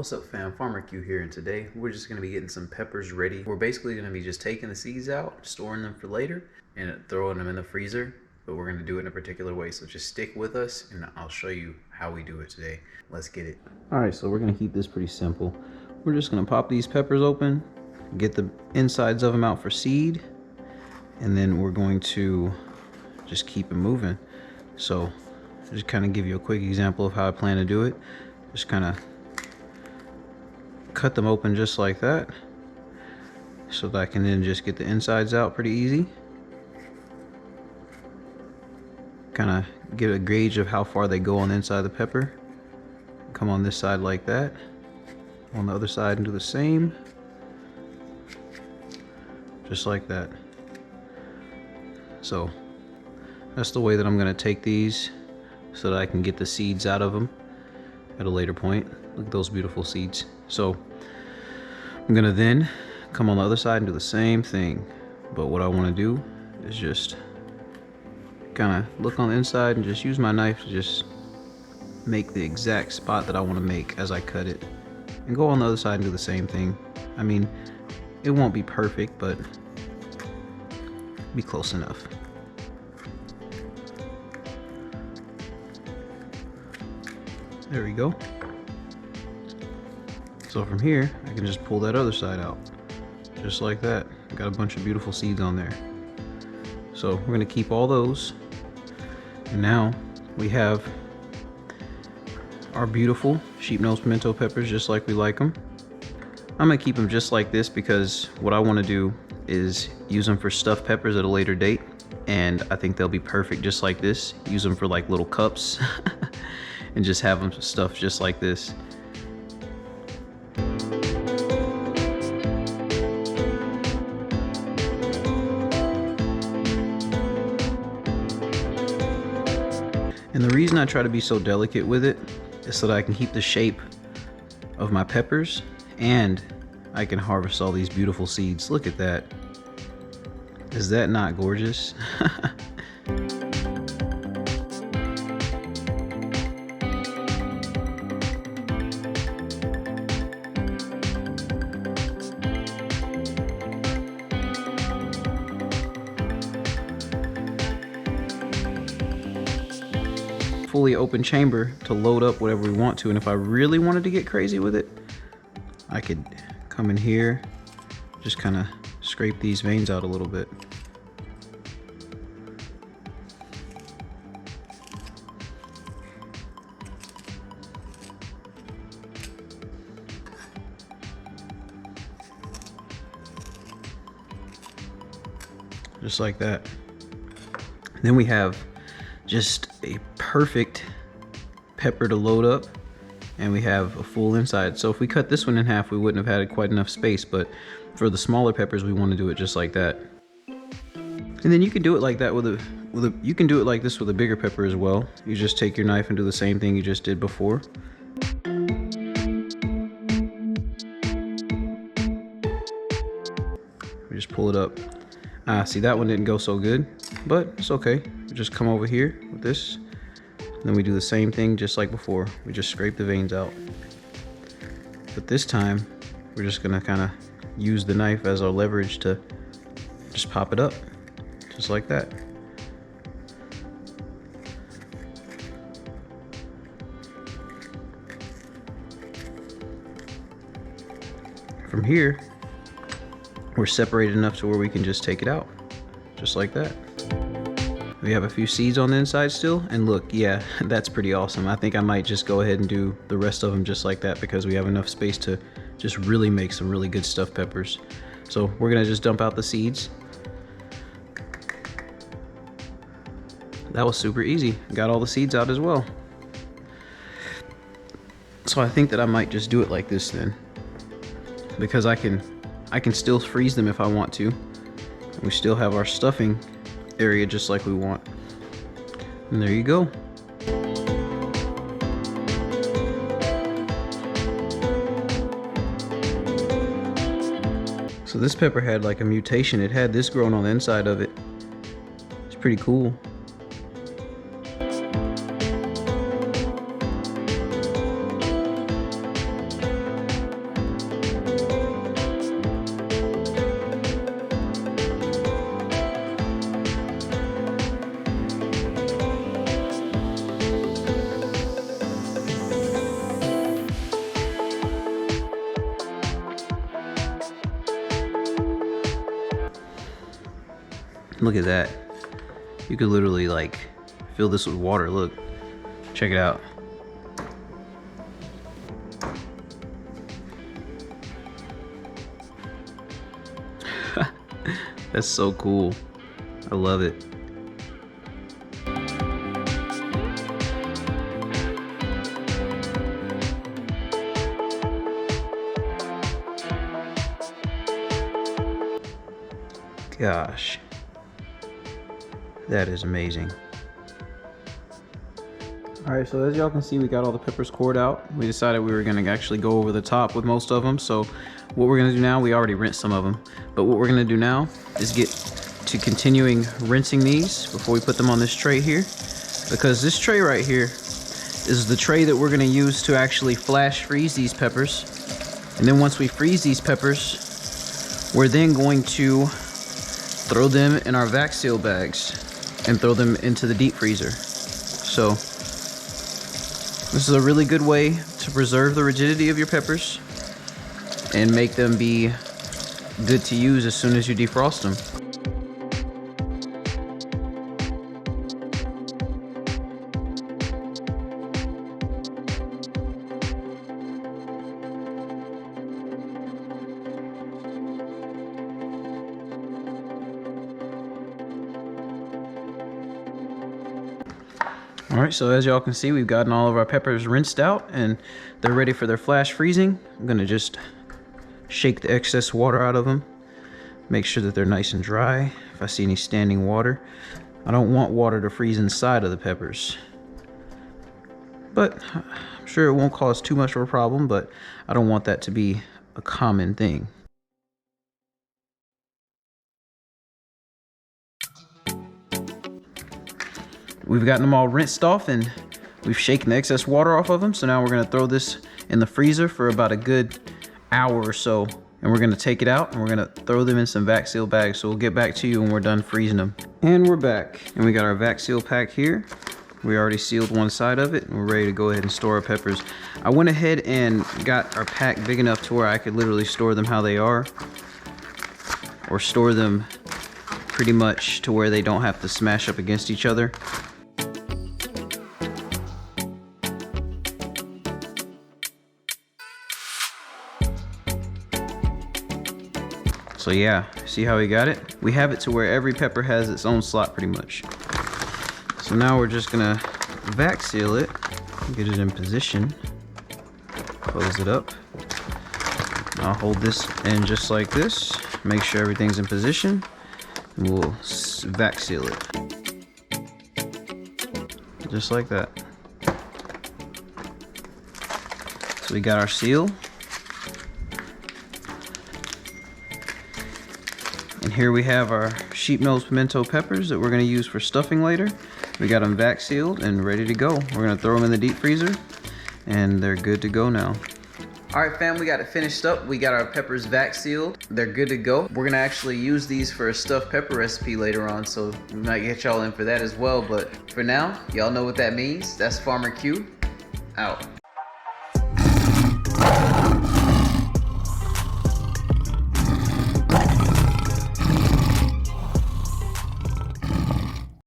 What's up fam, FarmerQ here, and today we're just going to be getting some peppers ready. We're basically going to be just taking the seeds out, storing them for later, and throwing them in the freezer, but we're going to do it in a particular way, so just stick with us and I'll show you how we do it today. Let's get it. Alright, so we're going to keep this pretty simple. We're just going to pop these peppers open, get the insides of them out for seed, and then we're going to just keep it moving. So just kind of give you a quick example of how I plan to do it. Just kind of cut them open just like that, so that I can then just get the insides out pretty easy. Kind of get a gauge of how far they go on the inside of the pepper. Come on this side like that. On the other side and do the same. Just like that. So that's the way that I'm going to take these so that I can get the seeds out of them at a later point. Look at those beautiful seeds. So I'm gonna then come on the other side and do the same thing, but what I want to do is just kind of look on the inside and just use my knife to just make the exact spot that I want to make as I cut it, and go on the other side and do the same thing. I mean, it won't be perfect, but be close enough. There we go. So from here, I can just pull that other side out, just like that. I got a bunch of beautiful seeds on there. So we're gonna keep all those. And now we have our beautiful Sheepnose Pimento Peppers, just like we like them. I'm gonna keep them just like this because what I wanna do is use them for stuffed peppers at a later date. And I think they'll be perfect just like this. Use them for like little cups and just have them stuffed just like this. And the reason I try to be so delicate with it is so that I can keep the shape of my peppers and I can harvest all these beautiful seeds. Look at that. Is that not gorgeous? Fully open chamber to load up whatever we want to, and if I really wanted to get crazy with it, I could come in here, just kind of scrape these veins out a little bit. Just like that. Then we have just a perfect pepper to load up, and we have a full inside. So if we cut this one in half, we wouldn't have had quite enough space, but for the smaller peppers, we want to do it just like that. And then you can do it like that you can do it like this with a bigger pepper as well. You just take your knife and do the same thing you just did before. We just pull it up. See, that one didn't go so good, but it's okay. We just come over here with this, and then we do the same thing just like before. We just scrape the veins out. But this time, we're just gonna kind of use the knife as our leverage to just pop it up, just like that. From here, we're separated enough to where we can just take it out, just like that. We have a few seeds on the inside still, and look, yeah, that's pretty awesome. I think I might just go ahead and do the rest of them just like that because we have enough space to just really make some really good stuffed peppers. So we're gonna just dump out the seeds. That was super easy. Got all the seeds out as well. So I think that I might just do it like this then, because I can still freeze them if I want to. We still have our stuffing area just like we want. And there you go. So this pepper had like a mutation. It had this growing on the inside of it. It's pretty cool. Look at that. You could literally like fill this with water. Look, check it out. That's so cool. I love it. Gosh, that is amazing. All right, so as y'all can see, we got all the peppers cored out. We decided we were gonna actually go over the top with most of them. So what we're gonna do now, we already rinsed some of them, but what we're gonna do now is get to continuing rinsing these before we put them on this tray here, because this tray right here is the tray that we're gonna use to actually flash freeze these peppers. And then once we freeze these peppers, we're then going to throw them in our vac seal bags and throw them into the deep freezer. So this is a really good way to preserve the rigidity of your peppers and make them be good to use as soon as you defrost them. All right, so as y'all can see, we've gotten all of our peppers rinsed out and they're ready for their flash freezing. I'm gonna just shake the excess water out of them, make sure that they're nice and dry. If I see any standing water, I don't want water to freeze inside of the peppers, but I'm sure it won't cause too much of a problem, but I don't want that to be a common thing. We've gotten them all rinsed off and we've shaken the excess water off of them. So now we're gonna throw this in the freezer for about a good hour or so. And we're gonna take it out and we're gonna throw them in some vac seal bags. So we'll get back to you when we're done freezing them. And we're back. And we got our vac seal pack here. We already sealed one side of it and we're ready to go ahead and store our peppers. I went ahead and got our pack big enough to where I could literally store them how they are, or store them pretty much to where they don't have to smash up against each other. So yeah, see how we got it? We have it to where every pepper has its own slot pretty much. So now we're just gonna vac seal it, get it in position, close it up. I'll hold this in just like this, make sure everything's in position, and we'll vac seal it. Just like that. So we got our seal. And here we have our Sheepnose Pimento Peppers that we're gonna use for stuffing later. We got them vac sealed and ready to go. We're gonna throw them in the deep freezer and they're good to go now. All right, fam, we got it finished up. We got our peppers vac sealed. They're good to go. We're gonna actually use these for a stuffed pepper recipe later on, so we might get y'all in for that as well. But for now, y'all know what that means. That's FarmerQ, out.